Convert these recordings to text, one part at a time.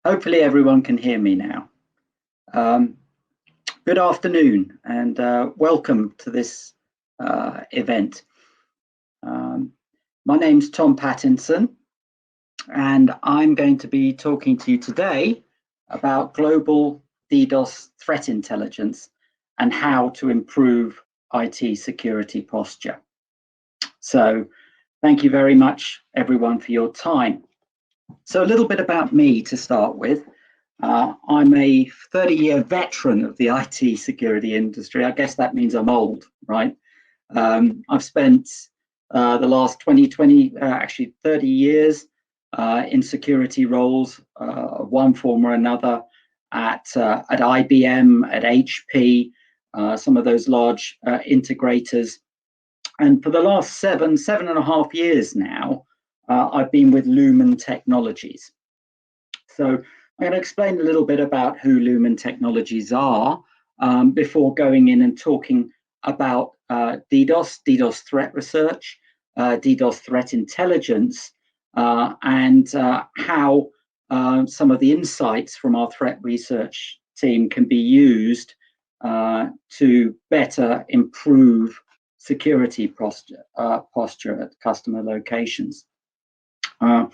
Hopefully everyone can hear me now. Good afternoon and welcome to this event. My name's Tom Pattinson and I'm going to be talking to you today about global DDoS threat intelligence and how to improve IT security posture. So thank you very much everyone for your time. So a little bit about me to start with. I'm a 30-year veteran of the IT security industry. I guess that means I'm old, right? I've spent the last 30 years in security roles, one form or another, at IBM, at HP, some of those large integrators. And for the last seven and a half years now, I've been with Lumen Technologies. So I'm going to explain a little bit about who Lumen Technologies are before going in and talking about DDoS threat research, DDoS threat intelligence, and how some of the insights from our threat research team can be used to better improve security posture at customer locations. A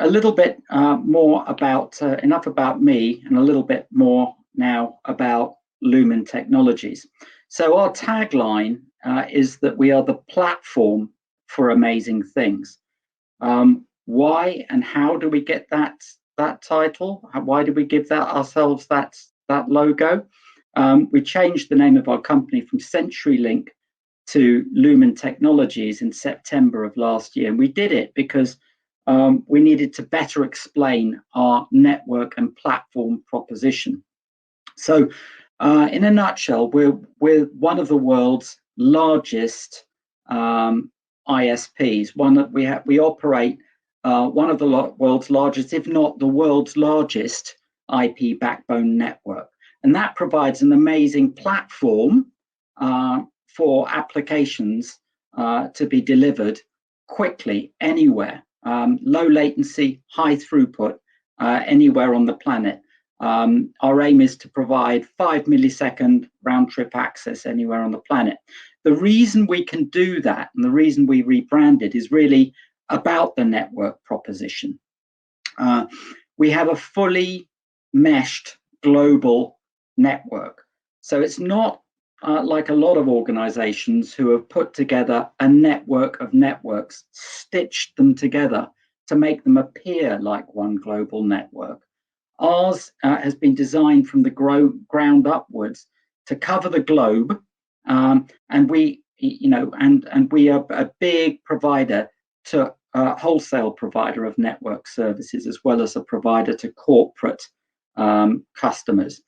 little bit more about, enough about me and a little bit more now about Lumen Technologies. So our tagline is that we are the platform for amazing things. Why and how do we get that title? Why did we give ourselves that logo? We changed the name of our company from CenturyLink to Lumen Technologies in September of last year. And we did it because we needed to better explain our network and platform proposition. So in a nutshell, we're one of the world's largest ISPs. We operate one of the world's largest, if not the world's largest, IP backbone network. And that provides an amazing platform for applications to be delivered quickly anywhere, low latency, high throughput, anywhere on the planet. Our aim is to provide 5 millisecond round trip access anywhere on the planet. The reason we can do that and the reason we rebranded is really about the network proposition. We have a fully meshed global network. So it's not like a lot of organizations who have put together a network of networks, stitched them together to make them appear like one global network. Ours has been designed from the ground upwards to cover the globe, and we are a big provider to wholesale provider of network services, as well as a provider to corporate customers.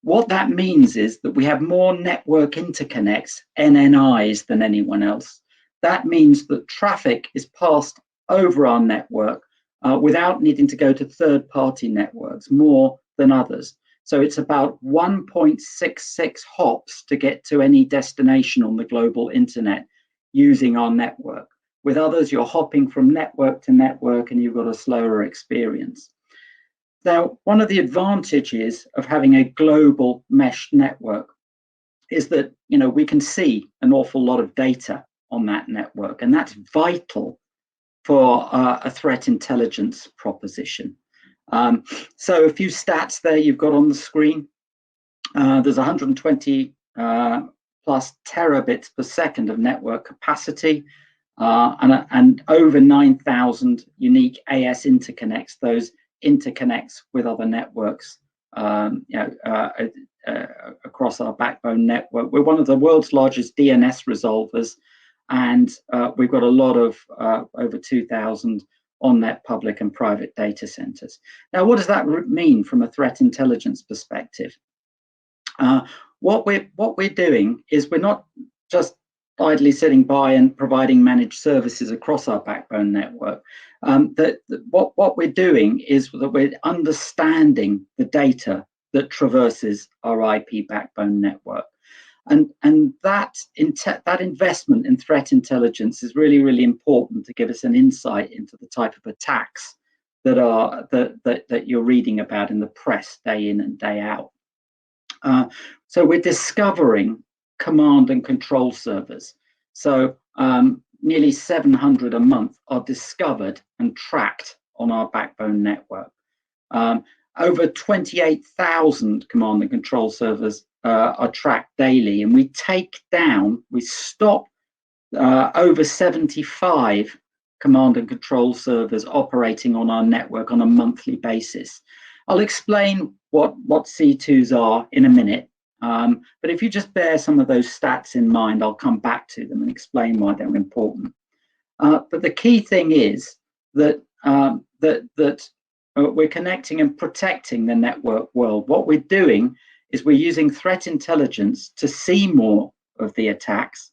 What that means is that we have more network interconnects, NNIs, than anyone else. That means that traffic is passed over our network without needing to go to third-party networks, more than others. So it's about 1.66 hops to get to any destination on the global internet using our network. With others, you're hopping from network to network and you've got a slower experience. Now, one of the advantages of having a global mesh network is that, we can see an awful lot of data on that network, and that's vital for a threat intelligence proposition. So a few stats there you've got on the screen. There's 120 plus terabits per second of network capacity, and over 9,000 unique AS interconnects, those interconnects with other networks across our backbone network. We're one of the world's largest DNS resolvers, and we've got a lot of over 2,000 on-net public and private data centers. Now, what does that mean from a threat intelligence perspective? What we're doing is we're not just idly sitting by and providing managed services across our backbone network. What we're doing is that we're understanding the data that traverses our IP backbone network. And that investment in threat intelligence is really, really important to give us an insight into the type of attacks that you're reading about in the press day in and day out. So we're discovering command and control servers. So nearly 700 a month are discovered and tracked on our backbone network. Over 28,000 command and control servers are tracked daily, and we stop over 75 command and control servers operating on our network on a monthly basis. I'll explain what C2s are in a minute, but if you just bear some of those stats in mind, I'll come back to them and explain why they're important. But the key thing is that we're connecting and protecting the network world. What we're doing is we're using threat intelligence to see more of the attacks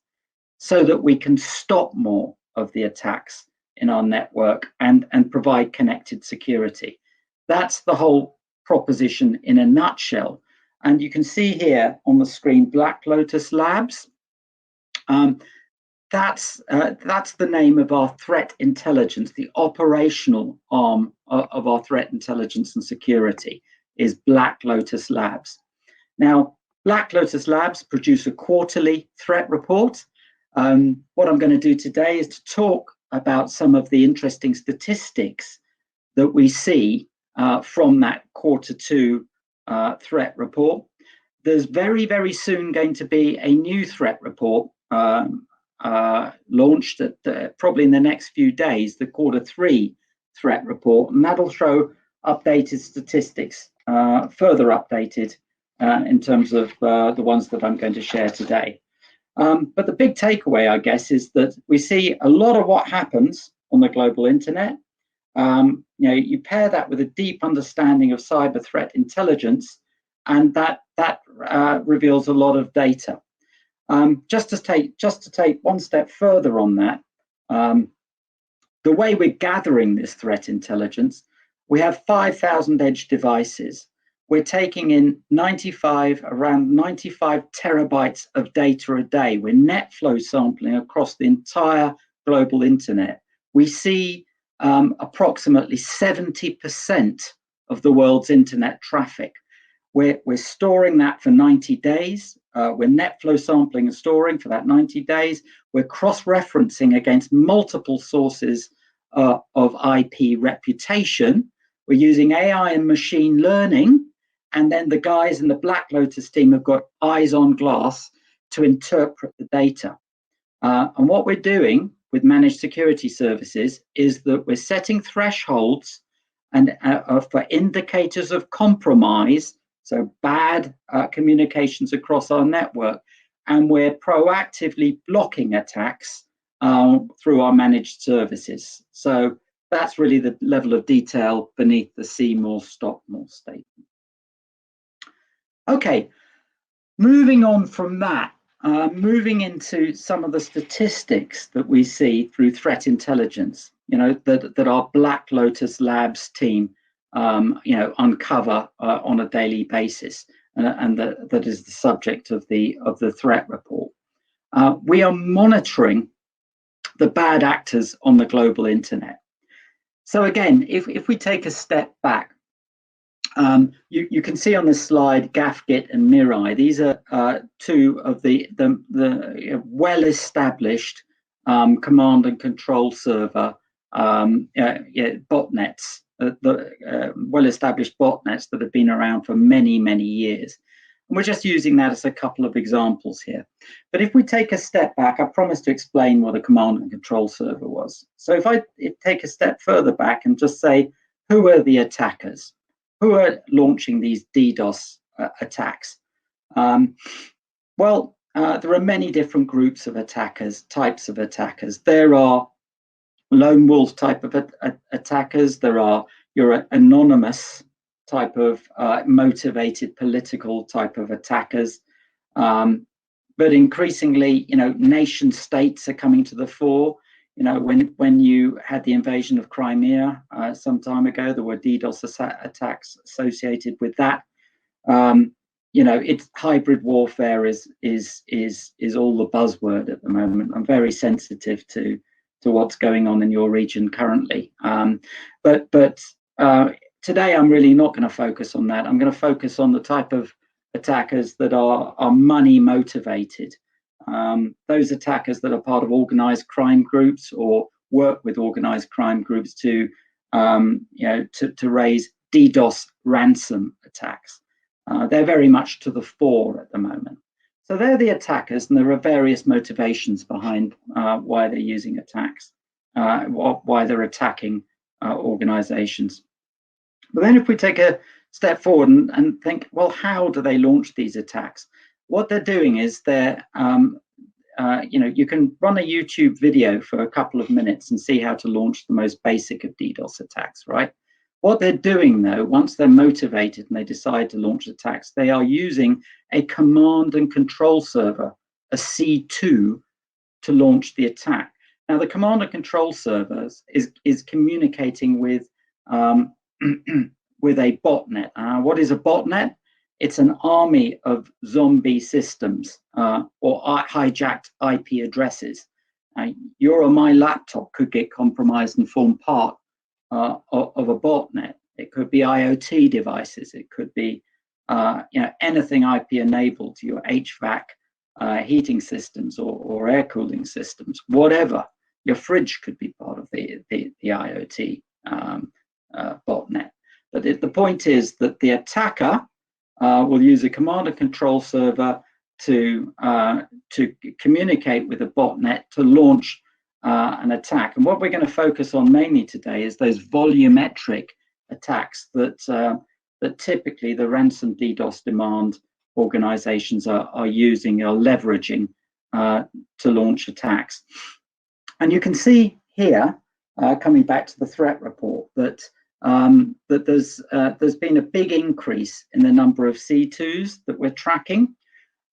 so that we can stop more of the attacks in our network and provide connected security. That's the whole proposition in a nutshell. And you can see here on the screen, Black Lotus Labs. That's the name of our threat intelligence. The operational arm of our threat intelligence and security is Black Lotus Labs. Now, Black Lotus Labs produce a quarterly threat report. What I'm going to do today is to talk about some of the interesting statistics that we see from that Q2 threat report. There's very, very soon going to be a new threat report launched probably in the next few days, the Q3 threat report, and that'll show updated statistics, further updated in terms of the ones that I'm going to share today. But the big takeaway, I guess, is that we see a lot of what happens on the global internet. You pair that with a deep understanding of cyber threat intelligence, and that reveals a lot of data. Just to take one step further on that, the way we're gathering this threat intelligence, we have 5,000 edge devices. We're taking in around 95 terabytes of data a day. We're net flow sampling across the entire global internet. We see approximately 70% of the world's internet traffic. We're storing that for 90 days. We're net flow sampling and storing for that 90 days. We're cross-referencing against multiple sources of IP reputation. We're using AI and machine learning. And then the guys in the Black Lotus team have got eyes on glass to interpret the data. And what we're doing with managed security services is that we're setting thresholds and for indicators of compromise, so bad communications across our network, and we're proactively blocking attacks through our managed services. So that's really the level of detail beneath the see more, stop more statement. Okay, moving on from that, moving into some of the statistics that we see through threat intelligence, that our Black Lotus Labs team, uncover on a daily basis, and that is the subject of the threat report. We are monitoring the bad actors on the global internet. So again, if we take a step back, you can see on this slide GAFGIT and Mirai. These are two of the well-established command and control server botnets, the well-established botnets that have been around for many, many years. And we're just using that as a couple of examples here. But if we take a step back, I promised to explain what a command and control server was. So if I take a step further back and just say, who are the attackers? Who are launching these DDoS attacks? Well, there are many different groups of attackers, types of attackers. There are lone wolf type of attackers. There are your anonymous type of motivated political type of attackers. But increasingly, nation states are coming to the fore. When you had the invasion of Crimea some time ago, there were DDoS attacks associated with that. It's hybrid warfare is all the buzzword at the moment. I'm very sensitive to what's going on in your region currently. But Today, I'm really not going to focus on that. I'm going to focus on the type of attackers that are money motivated. Those attackers that are part of organized crime groups or work with organized crime groups to raise DDoS ransom attacks. They're very much to the fore at the moment. So they're the attackers, and there are various motivations behind why they're using attacks, why they're attacking organizations. But then if we take a step forward and think, well, how do they launch these attacks? What they're doing is they're, you can run a YouTube video for a couple of minutes and see how to launch the most basic of DDoS attacks, right? What they're doing, though, once they're motivated and they decide to launch attacks, they are using a command and control server, a C2, to launch the attack. Now, the command and control server is communicating with with a botnet. What is a botnet? It's an army of zombie systems or hijacked IP addresses. Your or my laptop could get compromised and form part of a botnet. It could be IoT devices. It could be anything IP enabled to your HVAC heating systems or air cooling systems, whatever. Your fridge could be part of the IoT botnet. But the point is that the attacker will use a command and control server to communicate with a botnet to launch an attack. And what we're going to focus on mainly today is those volumetric attacks that typically the ransom DDoS demand organizations are using, are leveraging to launch attacks. And you can see here, coming back to the threat report, that there's been a big increase in the number of C2s that we're tracking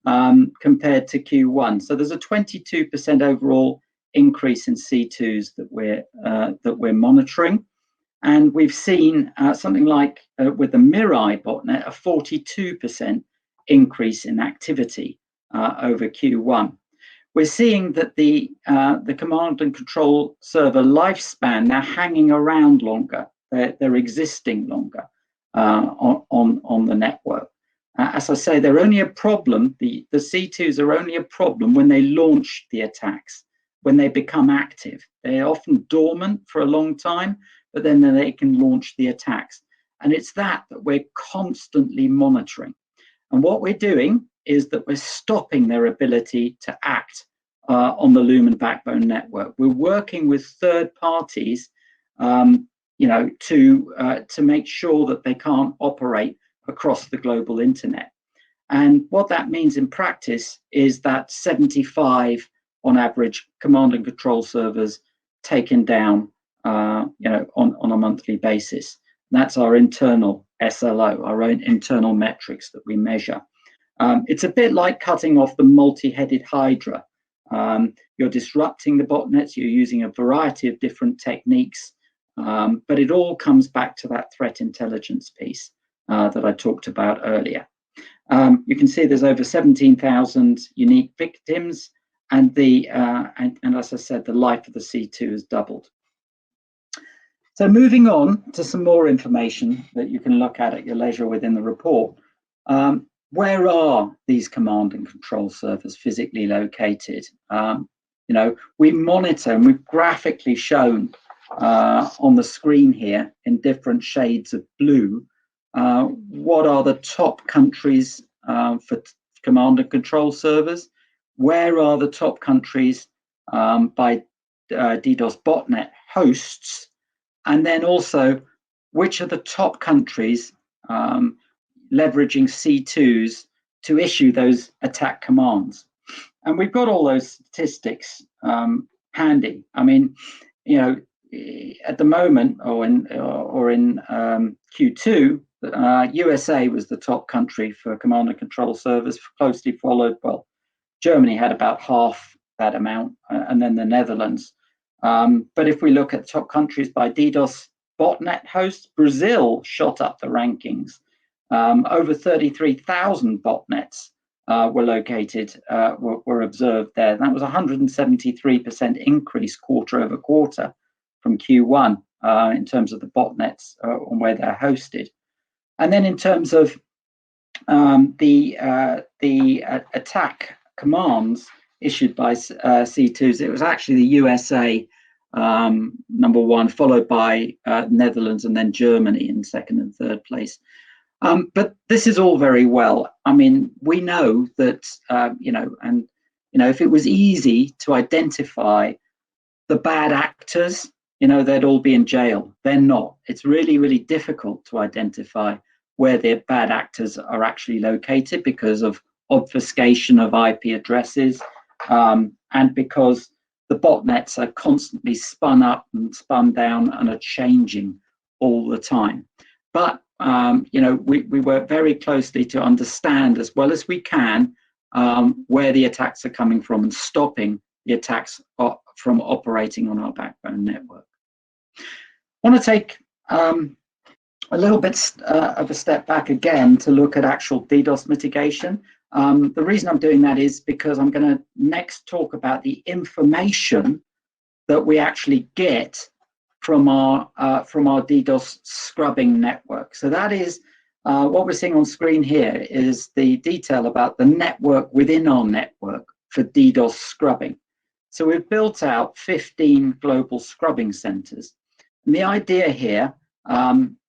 compared to Q1. So there's a 22% overall increase in C2s that we're monitoring, and we've seen something like with the Mirai botnet a 42% increase in activity over Q1. We're seeing that the command and control server lifespan now hanging around longer. They're existing longer on the network. As I say, they're only a problem. The C2s are only a problem when they launch the attacks, when they become active. They're often dormant for a long time, but then they can launch the attacks. And it's that we're constantly monitoring. And what we're doing is that we're stopping their ability to act on the Lumen backbone network. We're working with third parties, to make sure that they can't operate across the global internet. And what that means in practice is that 75, on average, command and control servers taken down, on a monthly basis. And that's our internal SLO, our own internal metrics that we measure. It's a bit like cutting off the multi-headed hydra. You're disrupting the botnets, you're using a variety of different techniques, but it all comes back to that threat intelligence piece that I talked about earlier. You can see there's over 17,000 unique victims, and and as I said, the life of the C2 has doubled. So moving on to some more information that you can look at your leisure within the report. Where are these command and control servers physically located? We monitor, and we've graphically shown on the screen here in different shades of blue, what are the top countries for command and control servers? Where are the top countries by DDoS botnet hosts? And then also, which are the top countries leveraging C2s to issue those attack commands? And we've got all those statistics handy. I mean, at the moment, or in Q2, USA was the top country for command and control servers, closely followed. Well, Germany had about half that amount, and then the Netherlands. But if we look at top countries by DDoS botnet hosts, Brazil shot up the rankings. Over 33,000 botnets were located, were observed there. That was a 173% increase quarter over quarter from Q1. in terms of the botnets and where they're hosted. And then in terms of the attack commands issued by C2s, it was actually the USA number one, followed by Netherlands and then Germany in second and third place. But this is all very well. I mean, we know that, if it was easy to identify the bad actors, they'd all be in jail. They're not. It's really, really difficult to identify where the bad actors are actually located because of obfuscation of IP addresses, and because the botnets are constantly spun up and spun down and are changing all the time. But we work very closely to understand as well as we can where the attacks are coming from and stopping the attacks from operating on our backbone network. I want to take a little bit of a step back again to look at actual DDoS mitigation. The reason I'm doing that is because I'm going to next talk about the information that we actually get from our DDoS scrubbing network. So that is what we're seeing on screen here is the detail about the network within our network for DDoS scrubbing. So we've built out 15 global scrubbing centers. And the idea here,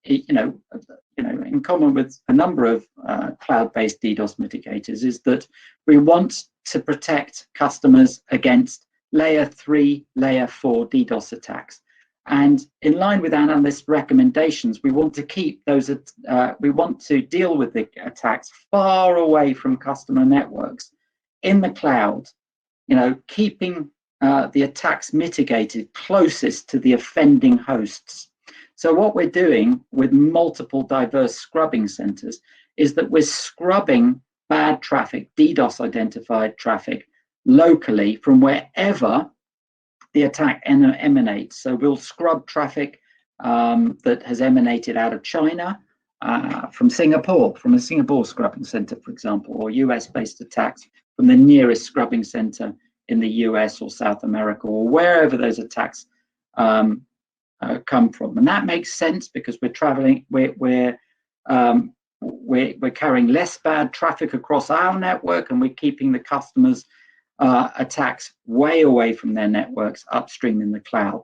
in common with a number of cloud-based DDoS mitigators, is that we want to protect customers against layer 3, layer 4 DDoS attacks. And in line with analyst recommendations, we want to keep those, we want to deal with the attacks far away from customer networks in the cloud, keeping the attacks mitigated closest to the offending hosts. So what we're doing with multiple diverse scrubbing centers is that we're scrubbing bad traffic, DDoS identified traffic, locally from wherever the attack emanates. So we'll scrub traffic that has emanated out of China, from Singapore, from a Singapore scrubbing center, for example, or US-based attacks from the nearest scrubbing center in the US or South America, or wherever those attacks come from. And that makes sense because we're traveling, we're carrying less bad traffic across our network, and we're keeping the customers' attacks way away from their networks upstream in the cloud.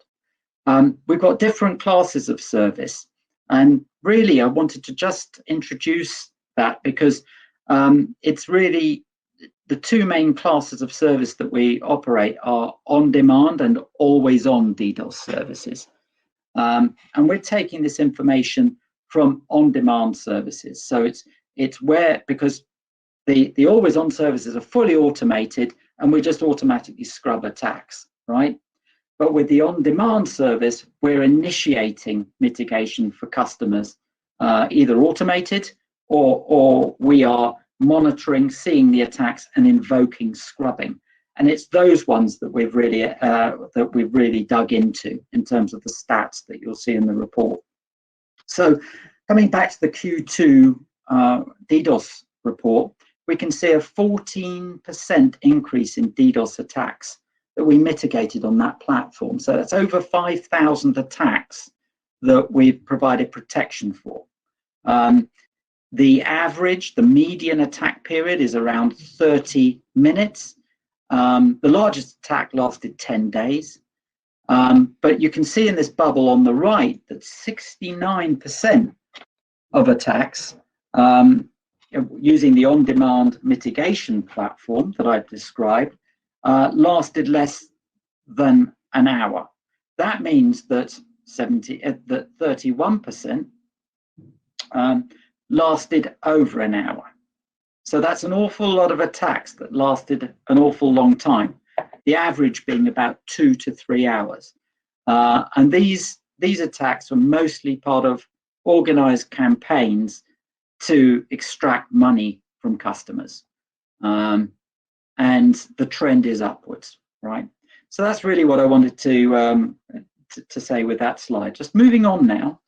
We've got different classes of service, and really I wanted to just introduce that because it's really the two main classes of service that we operate are on-demand and always-on DDoS services. And we're taking this information from on-demand services. So it's where, because the always-on services are fully automated and we just automatically scrub attacks, right? But with the on-demand service, we're initiating mitigation for customers, either automated or we are monitoring, seeing the attacks and invoking scrubbing. And it's those ones that we've really dug into in terms of the stats that you'll see in the report. So coming back to the Q2 DDoS report, we can see a 14% increase in DDoS attacks that we mitigated on that platform. So that's over 5,000 attacks that we've provided protection for. The average, the median attack period is around 30 minutes. The largest attack lasted 10 days. But you can see in this bubble on the right that 69% of attacks using the on-demand mitigation platform that I've described lasted less than an hour. That means that 31% lasted over an hour. So that's an awful lot of attacks that lasted an awful long time, the average being about 2 to 3 hours. And these attacks were mostly part of organized campaigns to extract money from customers. And the trend is upwards, right? So that's really what I wanted to say with that slide. Just moving on now,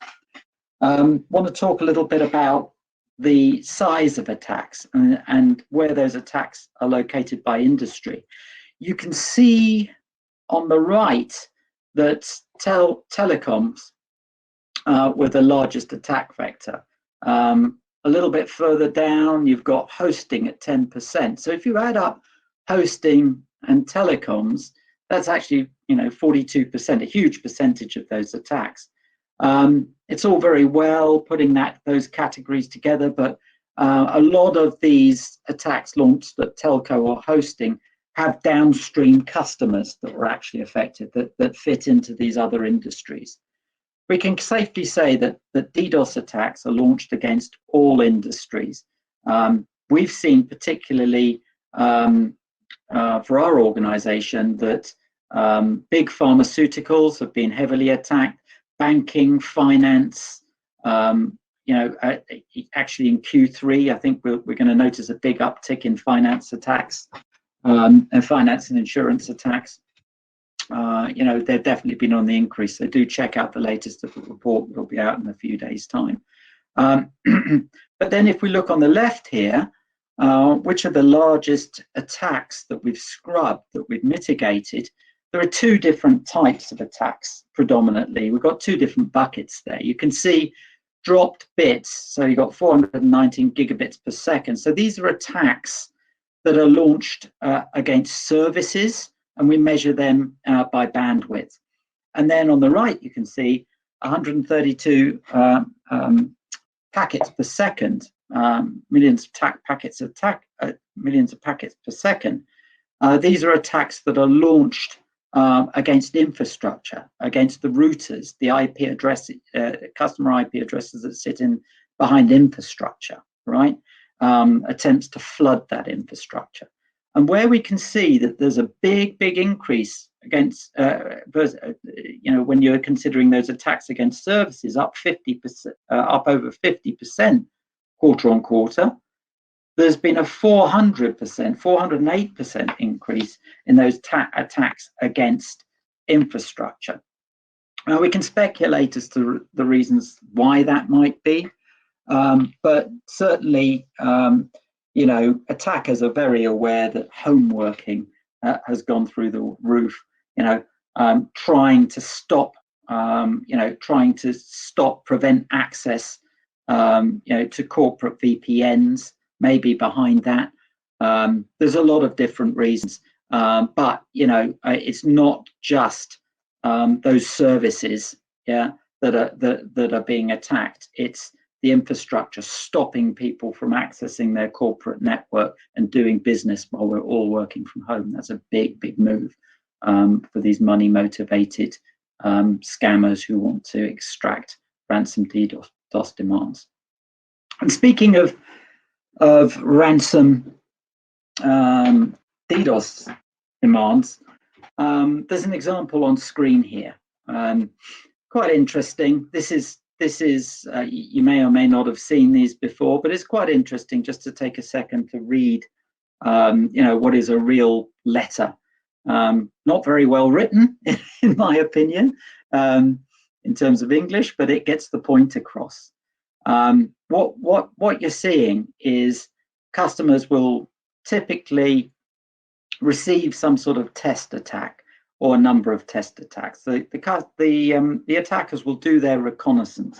want to talk a little bit about the size of attacks and where those attacks are located by industry. You can see on the right that telecoms were the largest attack vector. A little bit further down, you've got hosting at 10%. So if you add up hosting and telecoms, that's actually 42%, a huge percentage of those attacks. It's all very well putting those categories together, but a lot of these attacks launched at telco or hosting have downstream customers that were actually affected that fit into these other industries. We can safely say that DDoS attacks are launched against all industries. We've seen particularly for our organization that big pharmaceuticals have been heavily attacked, banking, finance. Actually in Q3, I think we're going to notice a big uptick in finance attacks and finance and insurance attacks. They've definitely been on the increase. So do check out the latest report. It'll be out in a few days' time. But then if we look on the left here, which are the largest attacks that we've scrubbed, that we've mitigated, there are two different types of attacks predominantly. We've got two different buckets there. You can see dropped bits. So you've got 419 gigabits per second. So these are attacks that are launched against services, and we measure them by bandwidth. And then on the right, you can see 132 packets per second, millions of packets per second. These are attacks that are launched against infrastructure, against the routers, the IP address, customer IP addresses that sit in behind infrastructure, right? Attempts to flood that infrastructure. And where we can see that there's a big increase against, when you're considering those attacks against services, up 50%, up over 50% quarter on quarter. There's been a 408% increase in those attacks against infrastructure. Now we can speculate as to the reasons why that might be, but certainly, attackers are very aware that home working has gone through the roof. Trying to stop, prevent access, to corporate VPNs, maybe behind that. There's a lot of different reasons, but it's not just those services, that are being attacked. It's the infrastructure stopping people from accessing their corporate network and doing business while we're all working from home. That's a big move for these money-motivated scammers who want to extract ransom DDoS demands. And speaking of ransom DDoS demands, there's an example on screen here. Quite interesting. This is you may or may not have seen these before, but it's quite interesting just to take a second to read what is a real letter. Not very well written, in my opinion, in terms of English, but it gets the point across. What you're seeing is customers will typically receive some sort of test attack or a number of test attacks. The attackers will do their reconnaissance.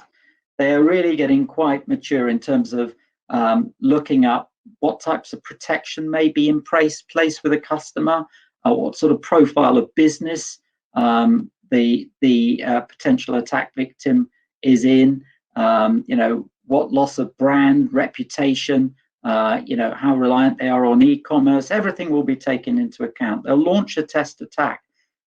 They are really getting quite mature in terms of looking up what types of protection may be in place with a customer, what sort of profile of business the potential attack victim is in, what loss of brand, reputation, how reliant they are on e-commerce. Everything will be taken into account. They'll launch a test attack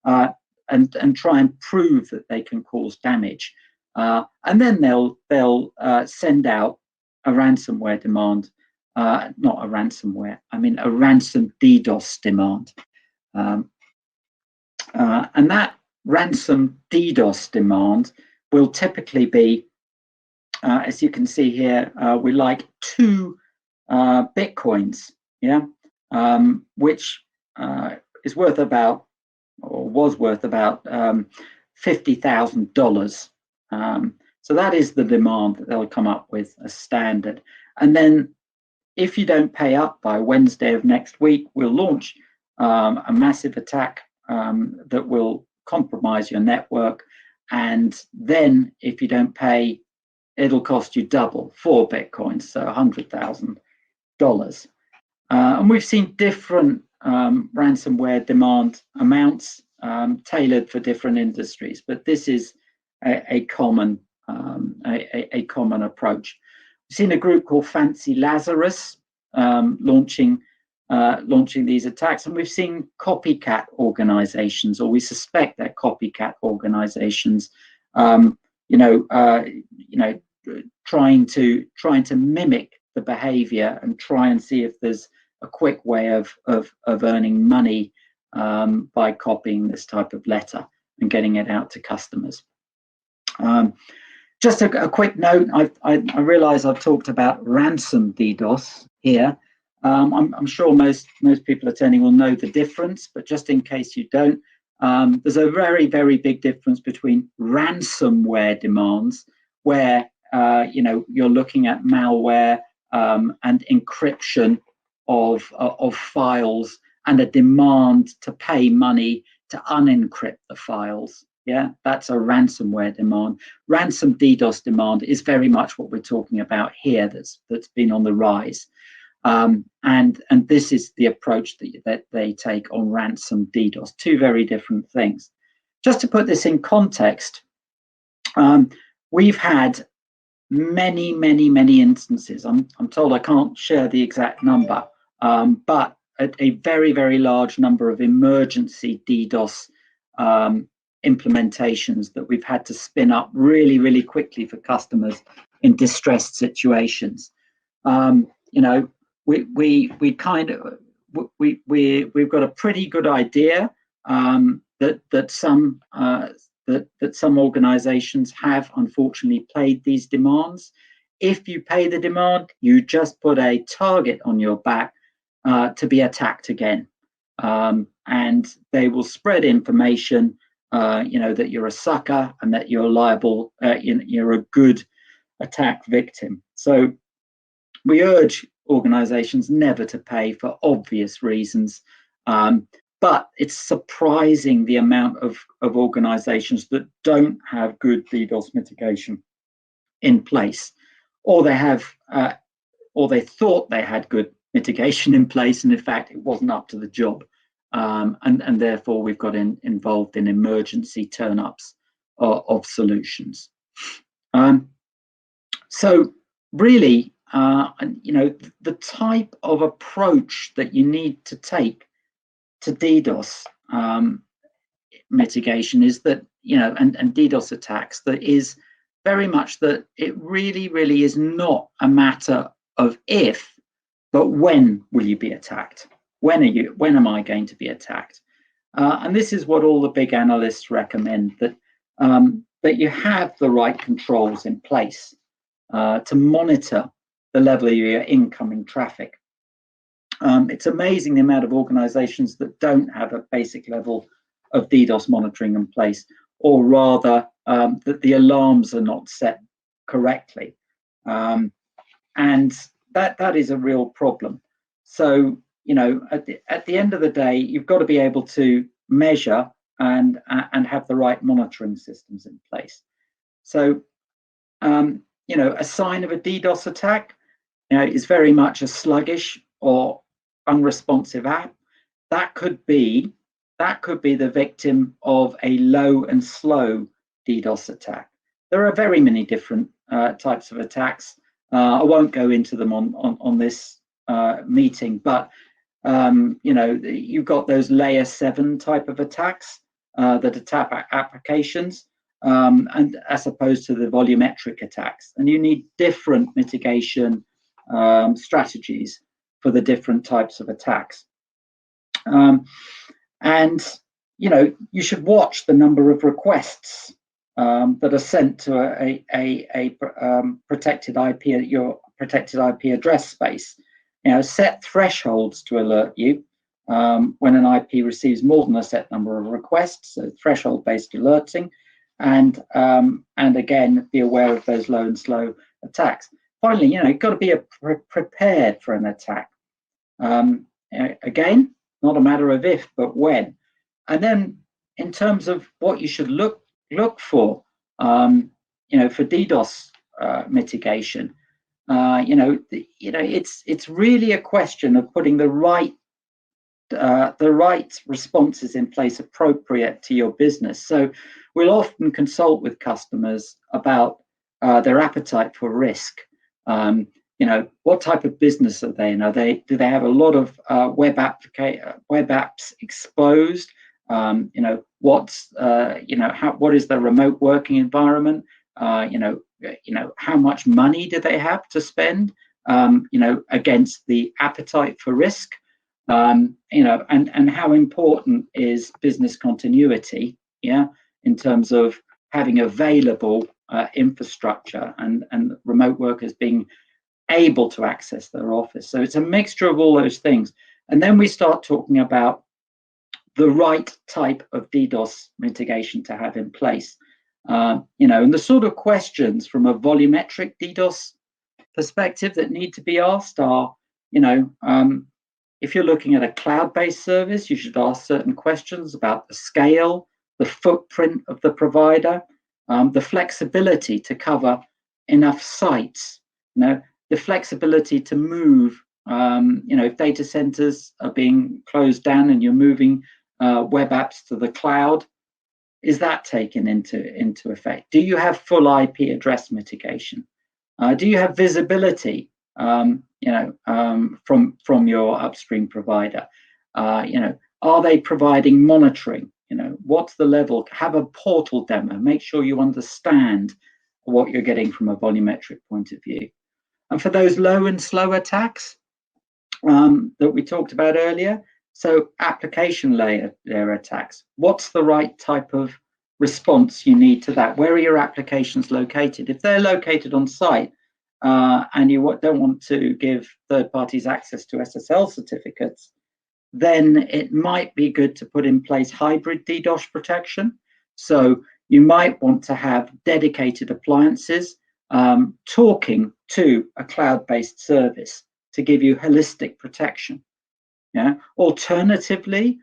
and try and prove that they can cause damage, and then they'll send out a ransomware demand, not a ransomware, I mean a ransom DDoS demand, and that ransom DDoS demand will typically be, as you can see here, we like 2 bitcoins, which is worth about, or was worth about, $50,000. So that is the demand that they'll come up with as standard. And then if you don't pay up by Wednesday of next week, we'll launch a massive attack that will compromise your network, and then if you don't pay, it'll cost you double, 4 Bitcoins, so $100,000. And we've seen different ransomware demand amounts tailored for different industries, but this is a common approach. We've seen a group called Fancy Lazarus launching these attacks, and we've seen copycat organizations, or we suspect they're copycat organizations, trying to mimic the behavior and try and see if there's a quick way of earning money by copying this type of letter and getting it out to customers. Just a quick note, I realize I've talked about ransom DDoS here. I'm sure most people attending will know the difference, but just in case you don't, there's a very, very big difference between ransomware demands, where you're looking at malware and encryption of files, and a demand to pay money to unencrypt the files. Yeah, that's a ransomware demand. Ransom DDoS demand is very much what we're talking about here. That's been on the rise, and this is the approach that they take on ransom DDoS. Two very different things. Just to put this in context, we've had many instances. I'm told I can't share the exact number, but a very, very large number of emergency DDoS implementations that we've had to spin up really, really quickly for customers in distressed situations. We've got a pretty good idea that some organizations have unfortunately played these demands. If you pay the demand, you just put a target on your back to be attacked again, and they will spread information, that you're a sucker and that you're liable, you're a good attack victim. So we urge organizations never to pay for obvious reasons, but it's surprising the amount of organizations that don't have good DDoS mitigation in place, or they have, or they thought they had good mitigation in place, and in fact it wasn't up to the job, and therefore we've got involved in emergency turn-ups of solutions. So really, the type of approach that you need to take to DDoS mitigation is that, and DDoS attacks, that is very much that it really is not a matter of if, but when will you be attacked? When am I going to be attacked? And this is what all the big analysts recommend, that you have the right controls in place to monitor the level of your incoming traffic. It's amazing the amount of organizations that don't have a basic level of DDoS monitoring in place, or rather that the alarms are not set correctly. And that is a real problem. So, at the end of the day, you've got to be able to measure and have the right monitoring systems in place. So, a sign of a DDoS attack, is very much a sluggish or unresponsive app. That could be the victim of a low and slow DDoS attack. There are very many different types of attacks. I won't go into them on this meeting, but you've got those layer 7 type of attacks that attack applications, and as opposed to the volumetric attacks. And you need different mitigation strategies for the different types of attacks. And you should watch the number of requests that are sent to a protected IP, your protected IP address space. Set thresholds to alert you when an IP receives more than a set number of requests, so threshold-based alerting, and again, be aware of those low and slow attacks. Finally, you've got to be prepared for an attack. Again, not a matter of if, but when. And then in terms of what you should look look for, for DDoS mitigation. It's really a question of putting the right responses in place appropriate to your business. So we'll often consult with customers about their appetite for risk. What type of business are they in? Do they have a lot of web apps exposed? What is their remote working environment? How much money do they have to spend? Against the appetite for risk. And how important is business continuity, in terms of having available infrastructure and remote workers being able to access their office. So it's a mixture of all those things. And then we start talking about the right type of DDoS mitigation to have in place. And the sort of questions from a volumetric DDoS perspective that need to be asked are, if you're looking at a cloud-based service, you should ask certain questions about the scale, the footprint of the provider, the flexibility to cover enough sites, the flexibility to move, if data centers are being closed down and you're moving web apps to the cloud, is that taken into effect? Do you have full IP address mitigation? Do you have visibility, from your upstream provider? Are they providing monitoring? What's the level? Have a portal demo. Make sure you understand what you're getting from a volumetric point of view. And for those low and slow attacks that we talked about earlier, so application layer attacks, what's the right type of response you need to that? Where are your applications located? If they're located on site and you don't want to give third parties access to SSL certificates, then it might be good to put in place hybrid DDoS protection. So you might want to have dedicated appliances talking to a cloud-based service to give you holistic protection. Alternatively,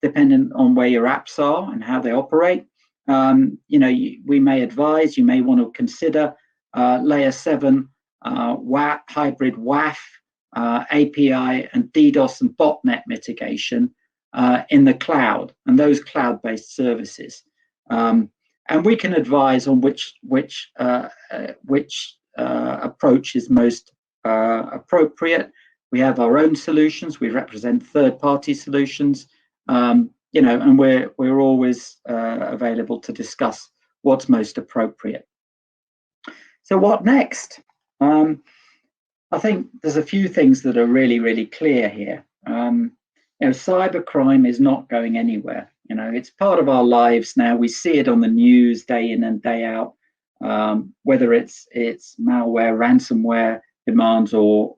depending on where your apps are and how they operate, we may advise you may want to consider layer 7 hybrid WAF, API and DDoS and botnet mitigation in the cloud and those cloud-based services. And we can advise on which approach is most appropriate. We have our own solutions. We represent third-party solutions, and we're always available to discuss what's most appropriate. So what next? I think there's a few things that are really, really clear here. Cybercrime is not going anywhere. It's part of our lives now. We see it on the news day in and day out, whether it's malware, ransomware demands or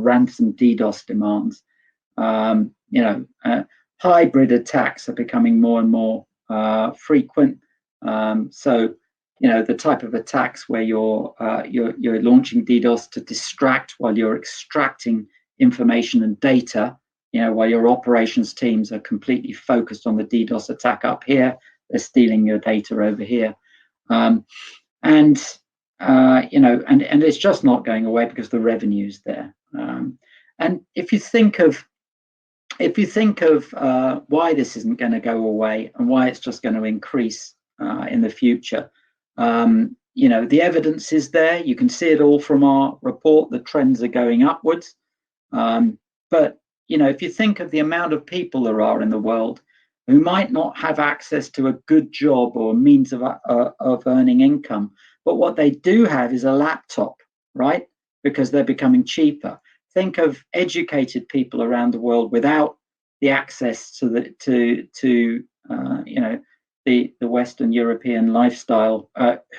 ransom DDoS demands. Hybrid attacks are becoming more and more frequent. So the type of attacks where you're launching DDoS to distract while you're extracting information and data, while your operations teams are completely focused on the DDoS attack up here, they're stealing your data over here. And it's just not going away because the revenue's there. And if you think of why this isn't going to go away and why it's just going to increase in the future, the evidence is there. You can see it all from our report. The trends are going upwards. But if you think of the amount of people there are in the world who might not have access to a good job or means of earning income, but what they do have is a laptop, right? Because they're becoming cheaper. Think of educated people around the world without the access to the Western European lifestyle,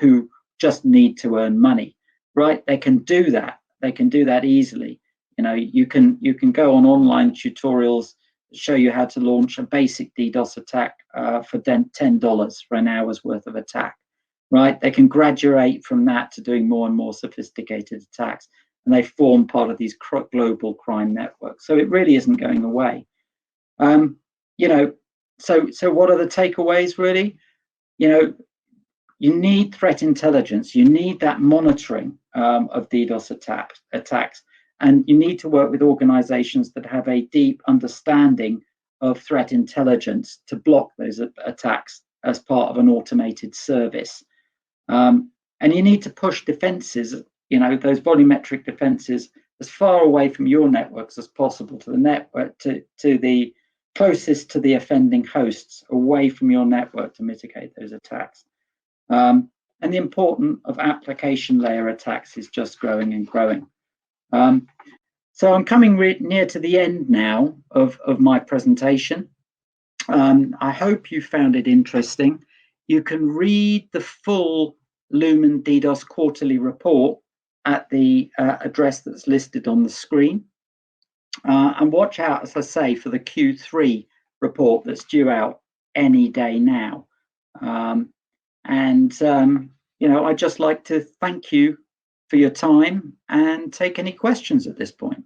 who just need to earn money, right? They can do that. They can do that easily. You can go on online tutorials that show you how to launch a basic DDoS attack for $10 for an hour's worth of attack, right? They can graduate from that to doing more and more sophisticated attacks, and they form part of these global crime networks. So it really isn't going away. So what are the takeaways really? You need threat intelligence. You need that monitoring of DDoS attacks. And you need to work with organizations that have a deep understanding of threat intelligence to block those attacks as part of an automated service. And you need to push defenses, those volumetric defenses, as far away from your networks as possible to the network, to the closest to the offending hosts, away from your network to mitigate those attacks. And the importance of application layer attacks is just growing and growing. So I'm coming near to the end now of my presentation. I hope you found it interesting. You can read the full Lumen DDoS quarterly report at the address that's listed on the screen. And watch out, as I say, for the Q3 report that's due out any day now. I'd just like to thank you for your time and take any questions at this point.